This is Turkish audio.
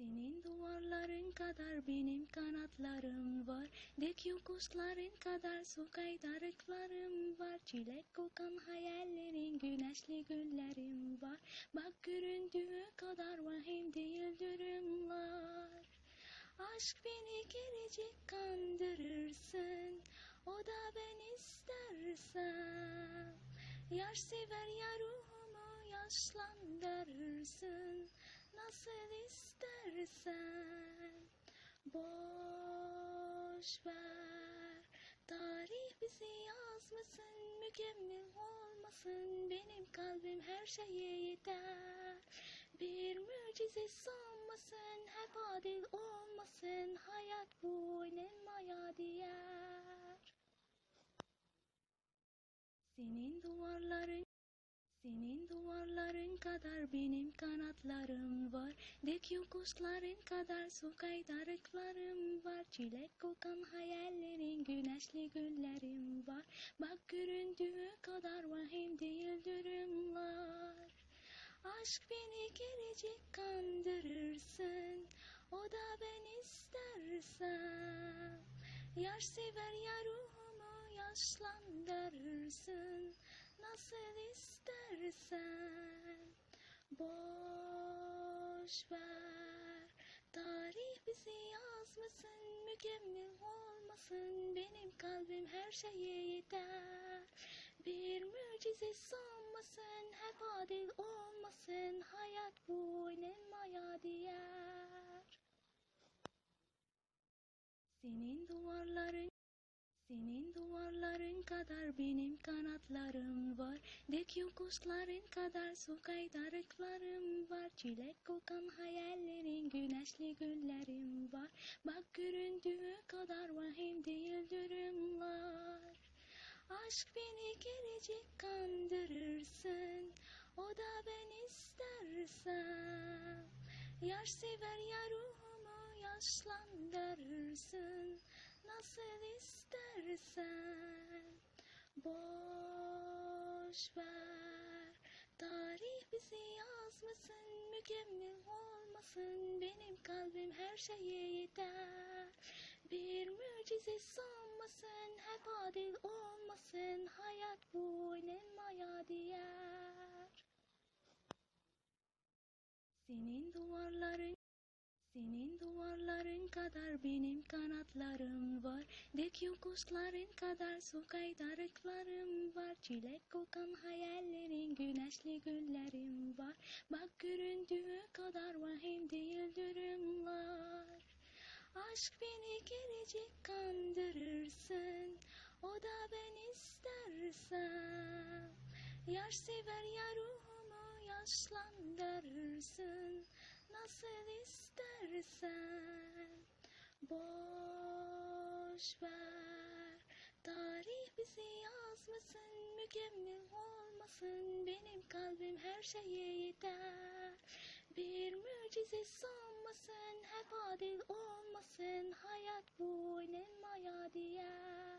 Senin duvarların kadar benim kanatlarım var. Dik yokuşların kadar su kaydarıklarım var. Çilek kokan hayallerin güneşli günlerim var. Bak göründüğü kadar vahim değil durumlar. Aşk beni gelecek kandırırsın, o da ben istersem. Yar sever ya ruhumu yaşlandırırsın, nasıl istersen. Boş ver, tarih bizi yazmasın, mükemmel olmasın. Benim kalbim her şeye yeter. Bir mucize sanmasın, hep adil olmasın. Hayat bu oynanmaya değer. Senin duvarların kadar benim kanatlarım var. Dik yokuşların kadar su kaydarıklarım var. Çilek kokan hayallerin güneşli günlerim var. Bak göründüğü kadar vahim değil durumlar. Aşk beni gelecek kandırırsın, o da ben istersem. Yar sever ya ruhumu yaşlandırırsın, nasıl istersen. Boş ver, tarih bizi yazmasın, mükemmel olmasın. Benim kalbim her şeye yeter. Bir mucize sanmasın, hep adil olmasın. Hayat bu oynanmaya değer. Senin duvarların kadar benim kanatlarım var. Dik yokuşların kadar su kaydarıklarım var. Çilek kokan hayallerin güneşli günlerim var. Bak göründüğü kadar vahim değil durumlar. Aşk beni gelecek kandırırsın, o da ben istersem. Yar sever ya ruhumu yaşlandırırsın, nasıl istersen. Boş ver, tarih bizi yazmasın, mükemmel olmasın. Benim kalbim her şeye yeter. Bir mucize sanmasın, hep adil olmasın. Hayat bu oynanmaya değer. Senin duvarların kadar benim kanatlarım var. Dik yokuşların kadar su kaydarıklarım var. Çilek kokan hayallerin güneşli günlerim var. Bak göründüğü kadar vahim değil durumlar. Aşk beni gelecek kandırırsın, o da ben istersem. Yar sever ya ruhumu yaşlandırırsın, nasıl istersen. Boş ver, tarih bizi yazmasın, mükemmel olmasın. Benim kalbim her şeye yeter. Bir mucize sanmasın, hep adil olmasın. Hayat bu oynanmaya değer.